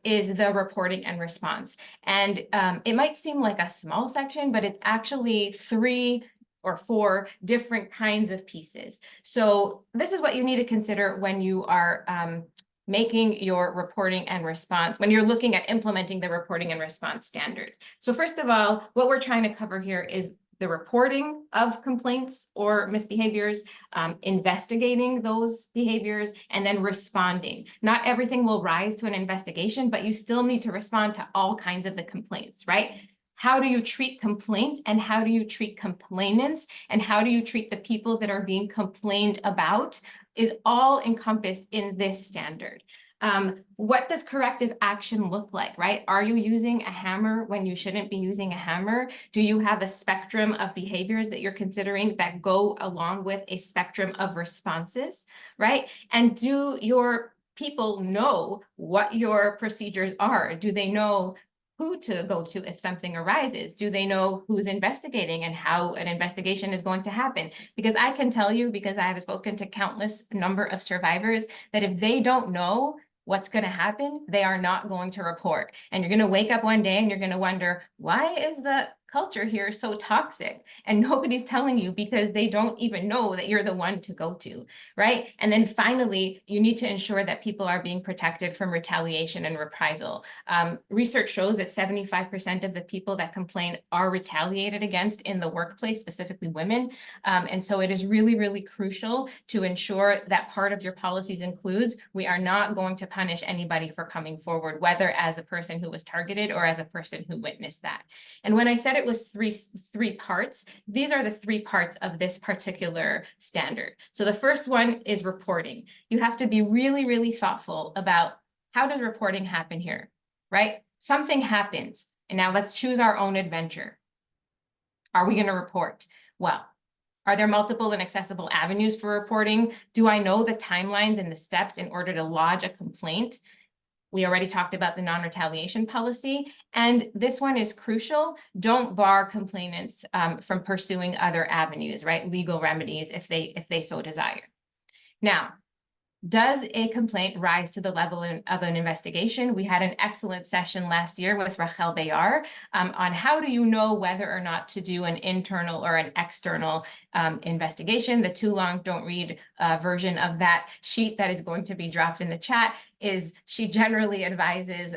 is the reporting and response. And it might seem like a small section, but it's actually 3 or 4 different kinds of pieces. So this is what you need to consider when you are making your reporting and response, when you're looking at implementing the reporting and response standards. So first of all, what we're trying to cover here is the reporting of complaints or misbehaviors, investigating those behaviors, and then responding. Not everything will rise to an investigation, but you still need to respond to all kinds of the complaints, right? How do you treat complaints, and how do you treat complainants, and how do you treat the people that are being complained about is all encompassed in this standard. What does corrective action look like, right? Are you using a hammer when you shouldn't be using a hammer? Do you have a spectrum of behaviors that you're considering that go along with a spectrum of responses, right? And do your people know what your procedures are? Do they know who to go to if something arises? Do they know who's investigating and how an investigation is going to happen? Because I can tell you, because I have spoken to countless number of survivors, that if they don't know what's going to happen, they are not going to report. And you're going to wake up one day and you're going to wonder, why is the culture here so toxic? And nobody's telling you because they don't even know that you're the one to go to, right? And then finally, you need to ensure that people are being protected from retaliation and reprisal. Research shows that 75% of the people that complain are retaliated against in the workplace, specifically women. And so it is really, really crucial to ensure that part of your policies includes, we are not going to punish anybody for coming forward, whether as a person who was targeted or as a person who witnessed that. And when I said it was three parts, these are the 3 parts of this particular standard. So the first one is reporting. You have to be really, really thoughtful about, how does reporting happen here, right? Something happens, and now let's choose our own adventure. Are we going to report? Well, are there multiple and accessible avenues for reporting? Do I know the timelines and the steps in order to lodge a complaint? We already talked about the non-retaliation policy, and this one is crucial. Don't bar complainants from pursuing other avenues, right? Legal remedies if they so desire. Now, does a complaint rise to the level of an investigation? We had an excellent session last year with Rachel Bayar on how do you know whether or not to do an internal or an external investigation. The too long don't read version of that sheet that is going to be dropped in the chat is she generally advises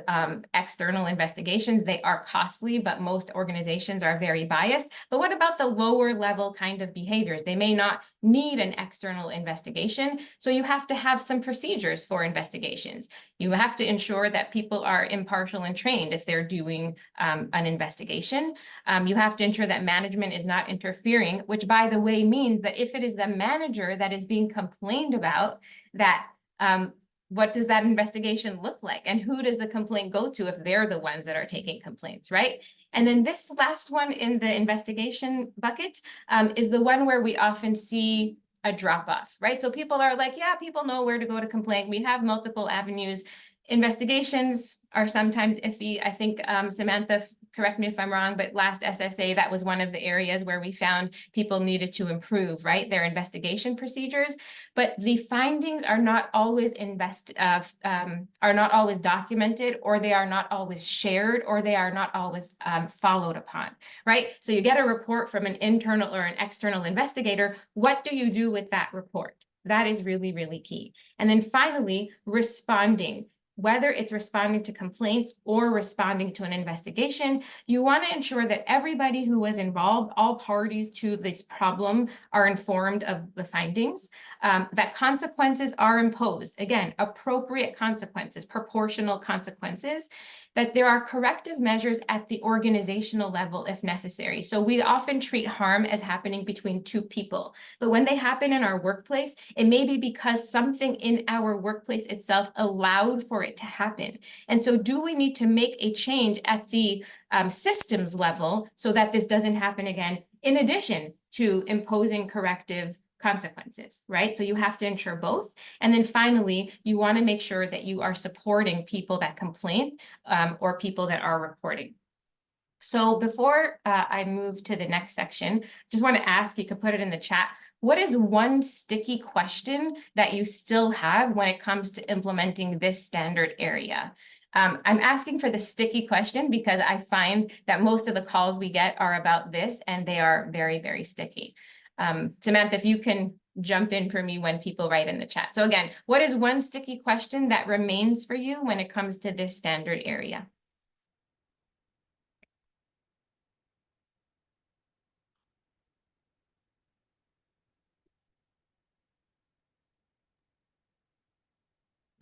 external investigations. They are costly, but most organizations are very biased. But what about the lower level kind of behaviors? They may not need an external investigation. So you have to have some procedures for investigations. You have to ensure that people are impartial and trained if they're doing an investigation. You have to ensure that management is not interfering, which by the way means that if it is the manager that is being complained about, that what does that investigation look like? And who does the complaint go to if they're the ones that are taking complaints, right? And then this last one in the investigation bucket is the one where we often see a drop off, right? So people are like, yeah, people know where to go to complain. We have multiple avenues. Investigations are sometimes iffy. I think Samantha, correct me if I'm wrong, but last SSA, that was one of the areas where we found people needed to improve, right? Their investigation procedures, but the findings are not always documented, or they are not always shared, or they are not always followed upon, right? So you get a report from an internal or an external investigator. What do you do with that report? That is really, really key. And then finally, responding. Whether it's responding to complaints or responding to an investigation, you want to ensure that everybody who was involved, all parties to this problem, are informed of the findings, that consequences are imposed. Again, appropriate consequences, proportional consequences, that there are corrective measures at the organizational level if necessary. So we often treat harm as happening between two people, but when they happen in our workplace, it may be because something in our workplace itself allowed for it to happen. And so do we need to make a change at the systems level so that this doesn't happen again, in addition to imposing corrective consequences, right? So you have to ensure both. And then finally, you want to make sure that you are supporting people that complain or people that are reporting. So before I move to the next section, just want to ask, you could put it in the chat, what is one sticky question that you still have when it comes to implementing this standard area? I'm asking for the sticky question because I find that most of the calls we get are about this, and they are very, very sticky. Samantha, if you can jump in for me when people write in the chat. So again, what is one sticky question that remains for you when it comes to this standard area?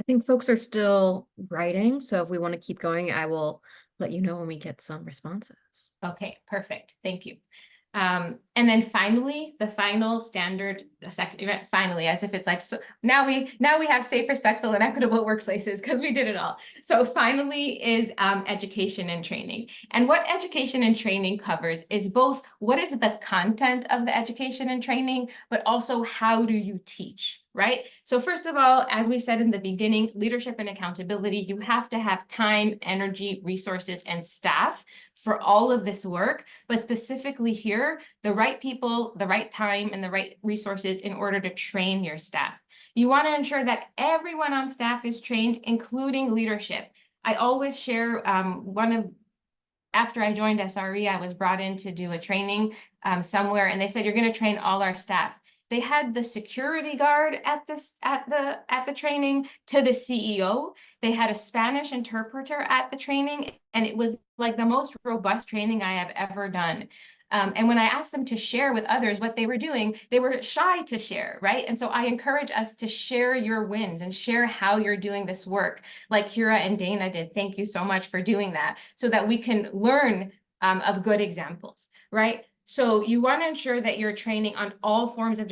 I think folks are still writing, so if we want to keep going, I will let you know when we get some responses. Okay, perfect. Thank you. And then finally, the final standard, finally, as if it's like, so now we have safe, respectful, and equitable workplaces because we did it all. So finally is education and training. And what education and training covers is both what is the content of the education and training, but also how do you teach, right? So first of all, as we said in the beginning, leadership and accountability, you have to have time, energy, resources, and staff for all of this work, but specifically here, the right people, the right time, and the right resources in order to train your staff. You want to ensure that everyone on staff is trained, including leadership. I always share after I joined SRE, I was brought in to do a training somewhere, and they said, you're going to train all our staff. They had the security guard at the training to the CEO. They had a Spanish interpreter at the training, and it was like the most robust training I have ever done. And when I asked them to share with others what they were doing, they were shy to share, right? And so I encourage us to share your wins and share how you're doing this work, like Kira and Dana did. Thank you so much for doing that, so that we can learn of good examples, right? So you want to ensure that you're training on all forms of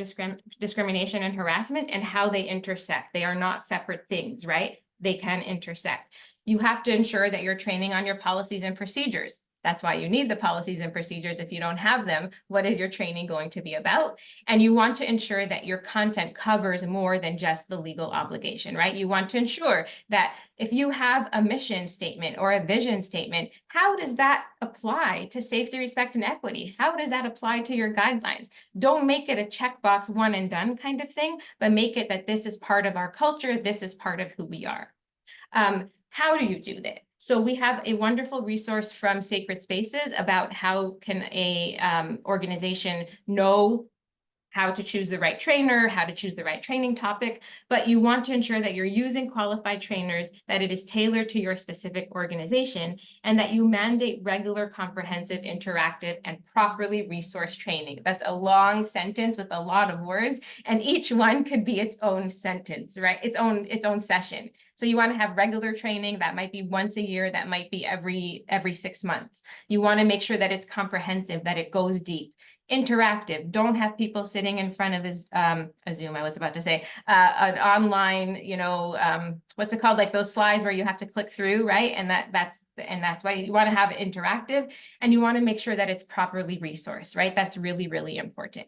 discrimination and harassment and how they intersect. They are not separate things, right? They can intersect. You have to ensure that you're training on your policies and procedures. That's why you need the policies and procedures. If you don't have them, what is your training going to be about? And you want to ensure that your content covers more than just the legal obligation, right? You want to ensure that if you have a mission statement or a vision statement, how does that apply to safety, respect, and equity? How does that apply to your guidelines? Don't make it a checkbox one and done kind of thing, but make it that this is part of our culture. This is part of who we are. How do you do that? So we have a wonderful resource from Sacred Spaces about how can a organization know how to choose the right trainer, how to choose the right training topic, but you want to ensure that you're using qualified trainers, that it is tailored to your specific organization, and that you mandate regular, comprehensive, interactive, and properly resourced training. That's a long sentence with a lot of words, and each one could be its own sentence, right? Its own session. So you want to have regular training. That might be once a year, that might be every 6 months. You want to make sure that it's comprehensive, that it goes deep. Interactive. Don't have people sitting in front of a Zoom, I was about to say, an online, what's it called? Like those slides where you have to click through, right? And that's why you want to have it interactive, and you want to make sure that it's properly resourced, right? That's really, really important.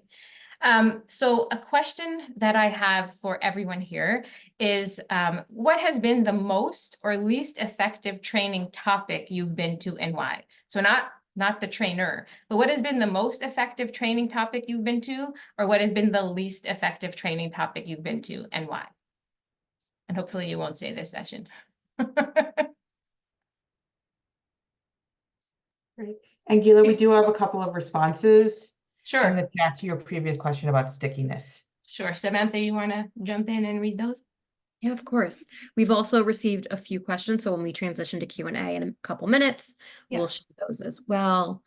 So a question that I have for everyone here is, what has been the most or least effective training topic you've been to and why? So not the trainer, but what has been the most effective training topic you've been to, or what has been the least effective training topic you've been to and why? And hopefully you won't say this session. Great. And Guila, we do have a couple of responses in Sure, the chat to your previous question about stickiness. sure. Samantha, you want to jump in and read those? Yeah, of course. We've also received a few questions, so when we transition to Q&A in a couple minutes, Yeah. we'll share those as well.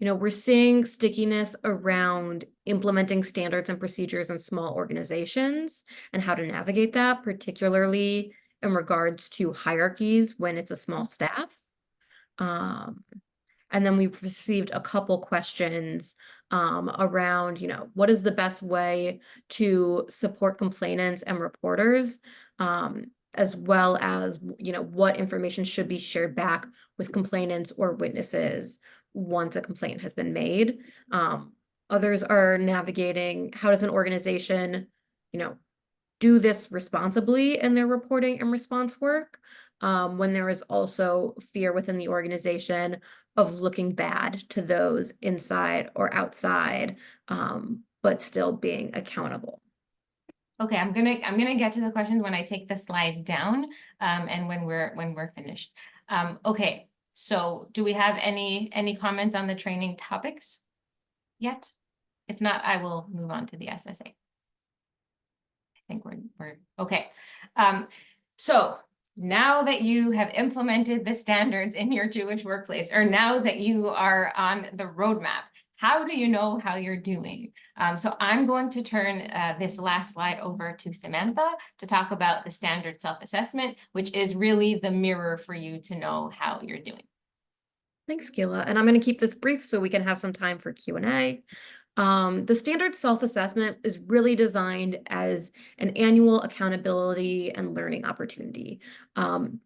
We're seeing stickiness around implementing standards and procedures in small organizations and how to navigate that, particularly in regards to hierarchies when it's a small staff. And then we've received a couple questions around, what is the best way to support complainants and reporters, as well as, what information should be shared back with complainants or witnesses once a complaint has been made. Others are navigating how does an organization, do this responsibly in their reporting and response work, when there is also fear within the organization of looking bad to those inside or outside, but still being accountable. Okay, I'm gonna get to the questions when I take the slides down, and when we're finished. Okay, so do we have any comments on the training topics yet? If not, I will move on to the SSA. I think we're okay. So now that you have implemented the standards in your Jewish workplace, or now that you are on the roadmap, how do you know how you're doing? So I'm going to turn this last slide over to Samantha to talk about the standard self-assessment, which is really the mirror for you to know how you're doing. Thanks, Guila. And I'm going to keep this brief so we can have some time for Q&A. The standard self-assessment is really designed as an annual accountability and learning opportunity.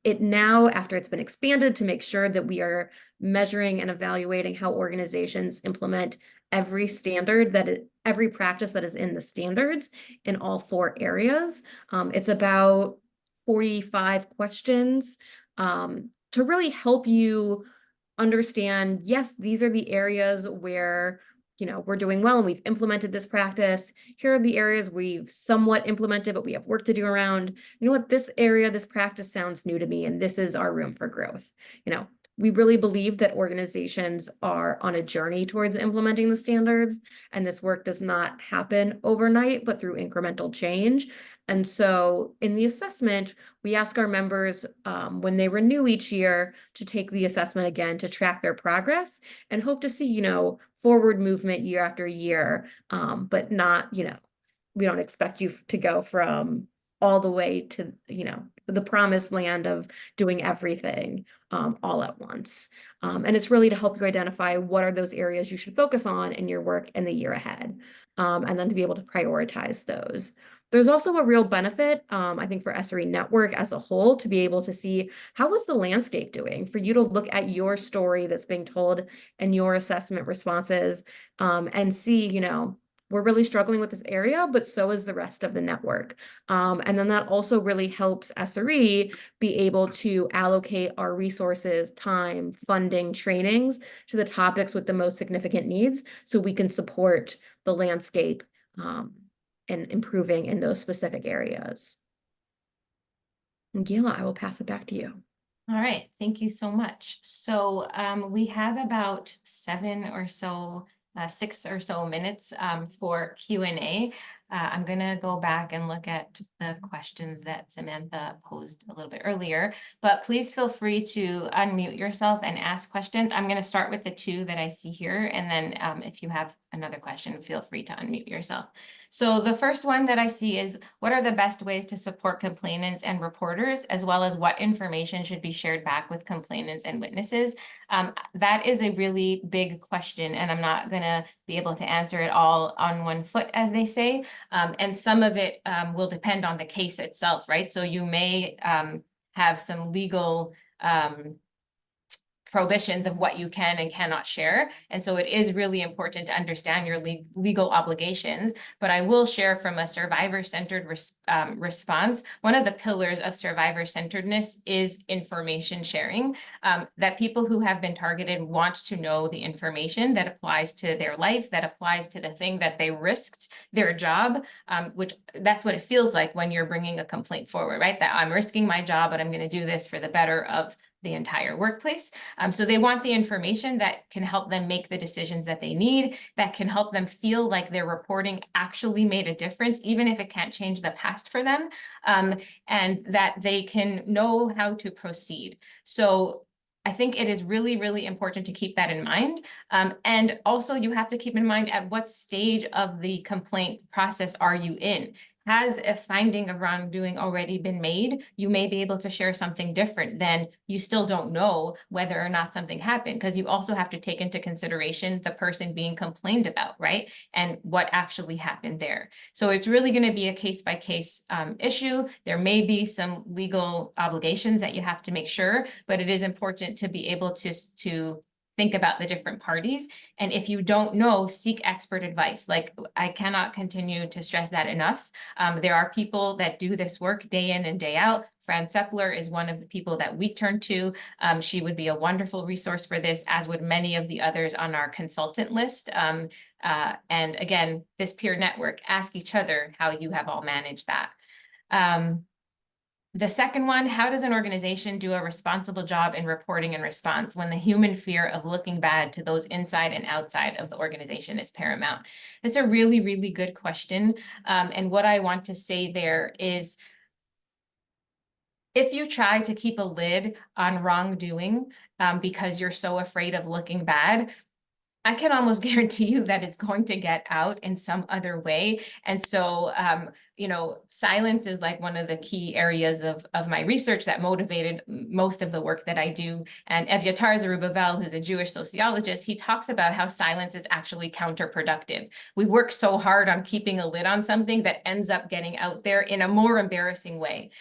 It now, after it's been expanded to make sure that we are measuring and evaluating how organizations implement every standard every practice that is in the standards in all 4 areas. It's about 45 questions to really help you understand, yes, these are the areas where we're doing well and we've implemented this practice. Here are the areas we've somewhat implemented, but we have work to do around. You know what, this area, this practice sounds new to me, and this is our room for growth. We really believe that organizations are on a journey towards implementing the standards, and this work does not happen overnight, but through incremental change. And so in the assessment, we ask our members when they renew each year to take the assessment again to track their progress and hope to see, forward movement year after year, but not, we don't expect you to go from all the way to, the promised land of doing everything all at once. And it's really to help you identify what are those areas you should focus on in your work in the year ahead, and then to be able to prioritize those. There's also a real benefit, I think, for SRE Network as a whole to be able to see how is the landscape doing, for you to look at your story that's being told and your assessment responses, and see, we're really struggling with this area, but so is the rest of the network. And then that also really helps SRE be able to allocate our resources, time, funding, trainings to the topics with the most significant needs so we can support the landscape and improving in those specific areas. And Guila, I will pass it back to you. All right, thank you so much. So we have about 7 or so, 6 or so minutes for Q&A. I'm gonna go back and look at the questions that Samantha posed a little bit earlier, but please feel free to unmute yourself and ask questions. I'm gonna start with the 2 that I see here, and then if you have another question, feel free to unmute yourself. So the first one that I see is, what are the best ways to support complainants and reporters, as well as what information should be shared back with complainants and witnesses? That is a really big question, and I'm not gonna be able to answer it all on one foot, as they say. And some of it will depend on the case itself, right? So you may have some legal prohibitions of what you can and cannot share. And so it is really important to understand your legal obligations. But I will share from a survivor-centered response, one of the pillars of survivor-centeredness is information sharing, that people who have been targeted want to know the information that applies to their life, that applies to the thing that they risked, their job, which that's what it feels like when you're bringing a complaint forward, right? That I'm risking my job, but I'm going to do this for the better of the entire workplace. So they want the information that can help them make the decisions that they need, that can help them feel like their reporting actually made a difference, even if it can't change the past for them, and that they can know how to proceed. So I think it is really, really important to keep that in mind. And also you have to keep in mind at what stage of the complaint process are you in? Has a finding of wrongdoing already been made? You may be able to share something different than you still don't know whether or not something happened, because you also have to take into consideration the person being complained about, right? And what actually happened there. So it's really going to be a case-by-case issue. There may be some legal obligations that you have to make sure, but it is important to be able to think about the different parties. And if you don't know, seek expert advice. Like, I cannot continue to stress that enough. There are people that do this work day in and day out. Fran Seppler is one of the people that we turn to. She would be a wonderful resource for this, as would many of the others on our consultant list. And again, this peer network, ask each other how you have all managed that. The second one, how does an organization do a responsible job in reporting and response when the human fear of looking bad to those inside and outside of the organization is paramount? It's a really, really good question. And what I want to say there is, if you try to keep a lid on wrongdoing because you're so afraid of looking bad, I can almost guarantee you that it's going to get out in some other way. And so, you know, silence is like one of the key areas of my research that motivated most of the work that I do. And Evyatar Zerubbabel, who's a Jewish sociologist, he talks about how silence is actually counterproductive. We work so hard on keeping a lid on something that ends up getting out there in a more embarrassing way.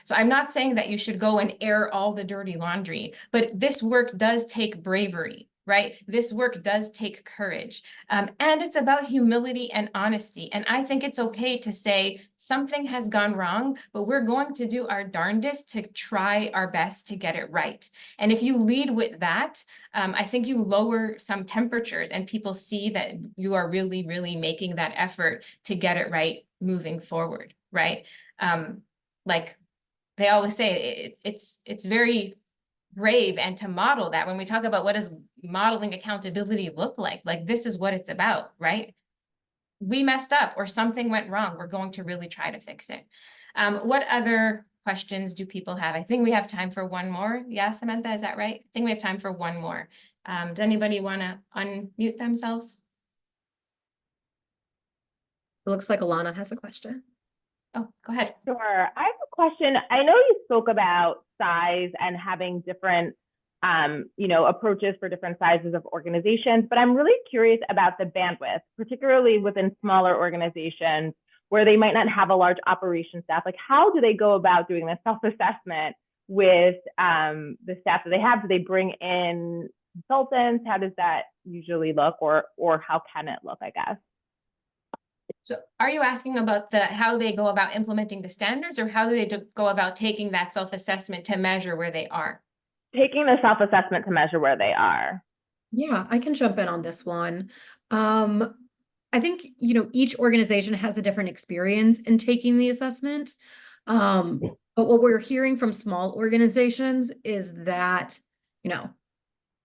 So I'm not saying that you should go and air all the dirty laundry, but this work does take bravery. Right? This work does take courage. And it's about humility and honesty. And I think it's okay to say something has gone wrong, but we're going to do our darndest to try our best to get it right. And if you lead with that, I think you lower some temperatures and people see that you are really, really making that effort to get it right moving forward, right? Like they always say, it's very brave, and to model that, when we talk about what does modeling accountability look like this is what it's about, right? We messed up or something went wrong. We're going to really try to fix it. What other questions do people have? I think we have time for one more. Yeah, Samantha, is that right? I think we have time for one more. Does anybody want to unmute themselves? It looks like Alana has a question. Oh, go ahead. Sure. I have a question. I know you spoke about size and having different, approaches for different sizes of organizations, but I'm really curious about the bandwidth, particularly within smaller organizations where they might not have a large operation staff. Like, how do they go about doing the self-assessment with the staff that they have? Do they bring in consultants? How does that usually look, or how can it look, I guess? So are you asking about how they go about implementing the standards, or how do they go about taking that self-assessment to measure where they are? Taking the self-assessment to measure where they are. Yeah, I can jump in on this one. I think, each organization has a different experience in taking the assessment. But what we're hearing from small organizations is that,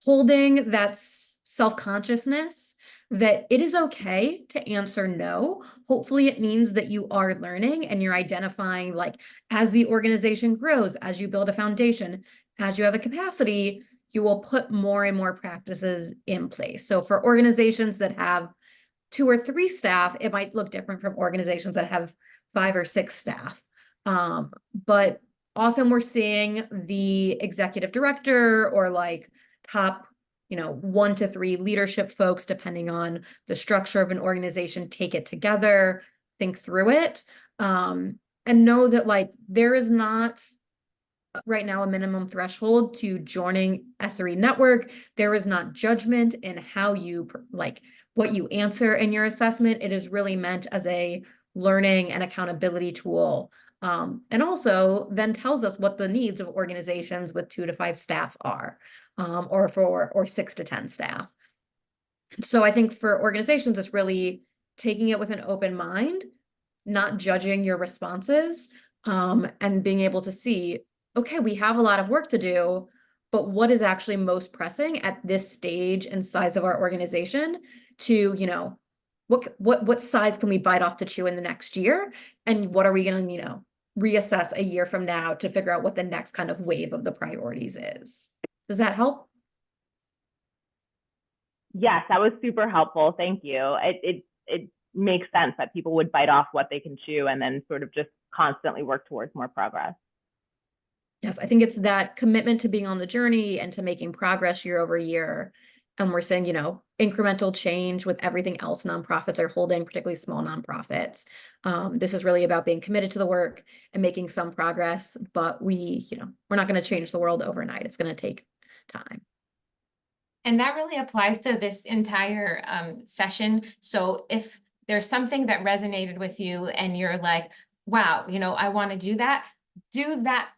holding that self-consciousness that it is okay to answer no. Hopefully it means that you are learning and you're identifying, like, as the organization grows, as you build a foundation, as you have a capacity, you will put more and more practices in place. So for organizations that have 2 or 3 staff, it might look different from organizations that have 5 or 6 staff. But often we're seeing the executive director or like top 1 to 3 leadership folks, depending on the structure of an organization, take it together, think through it, and know that, like, there is not right now a minimum threshold to joining SRE Network. There is not judgment in how you what you answer in your assessment. It is really meant as a learning and accountability tool. And also then tells us what the needs of organizations with 2 to 5 staff are, or 6 to 10 staff. So I think for organizations, it's really taking it with an open mind, not judging your responses, and being able to see, okay, we have a lot of work to do, but what is actually most pressing at this stage and size of our organization to, what size can we bite off to chew in the next year? And what are we going to, reassess a year from now to figure out what the next kind of wave of the priorities is. Does that help? Yes, that was super helpful. Thank you. It makes sense that people would bite off what they can chew and then sort of just constantly work towards more progress. Yes, I think it's that commitment to being on the journey and to making progress year over year. And we're saying, incremental change with everything else nonprofits are holding, particularly small nonprofits. This is really about being committed to the work and making some progress, but we're not going to change the world overnight. It's going to take time. And that really applies to this entire session. So if there's something that resonated with you and you're like, wow, I want to do that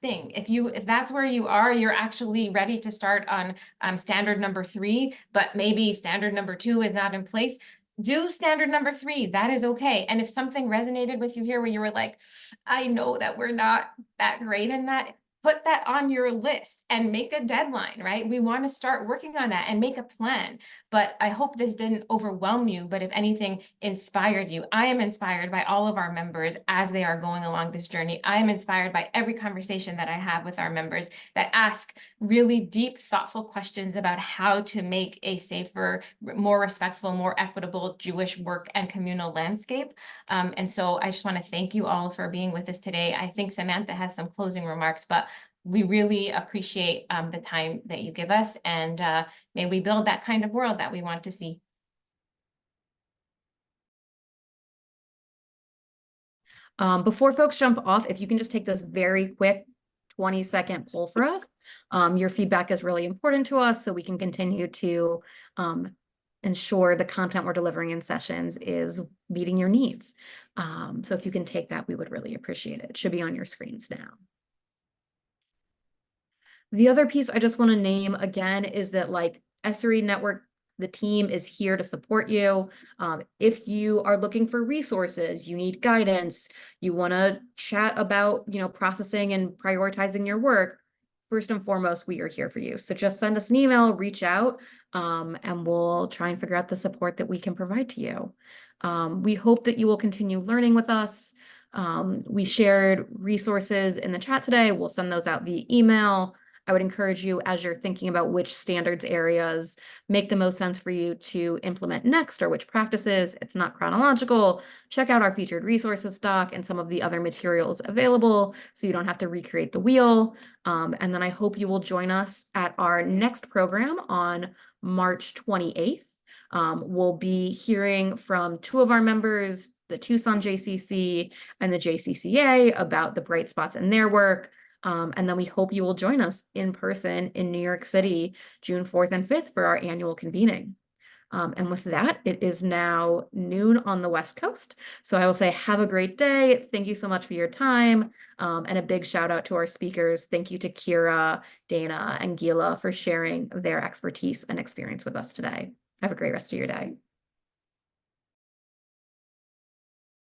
thing. If that's where you are, you're actually ready to start on standard number 3, but maybe standard number 2 is not in place. Do standard number 3. That is okay. And if something resonated with you here where you were like, I know that we're not that great in that, put that on your list and make a deadline, right? We want to start working on that and make a plan. But I hope this didn't overwhelm you, but if anything inspired you. I am inspired by all of our members as they are going along this journey. I am inspired by every conversation that I have with our members that ask really deep, thoughtful questions about how to make a safer, more respectful, more equitable Jewish work and communal landscape. And so I just want to thank you all for being with us today. I think Samantha has some closing remarks, but we really appreciate the time that you give us, and may we build that kind of world that we want to see. Before folks jump off, if you can just take this very quick 20-second poll for us. Your feedback is really important to us so we can continue to ensure the content we're delivering in sessions is meeting your needs. So if you can take that, we would really appreciate it. It should be on your screens now. The other piece I just want to name again is that SRE Network, the team is here to support you. If you are looking for resources, you need guidance, you want to chat about, processing and prioritizing your work, first and foremost, we are here for you. So just send us an email, reach out, and we'll try and figure out the support that we can provide to you. We hope that you will continue learning with us. We shared resources in the chat today. We'll send those out via email. I would encourage you, as you're thinking about which standards areas make the most sense for you to implement next, or which practices, it's not chronological, check out our featured resources doc and some of the other materials available so you don't have to recreate the wheel. And then I hope you will join us at our next program on March 28th. We'll be hearing from 2 of our members, the Tucson JCC and the JCCA, about the bright spots in their work. And then we hope you will join us in person in New York City, June 4th and 5th for our annual convening. And with that, it is now noon on the West Coast. So I will say, have a great day. Thank you so much for your time. And a big shout out to our speakers. Thank you to Kira, Dana, and Guila for sharing their expertise and experience with us today. Have a great rest of your day.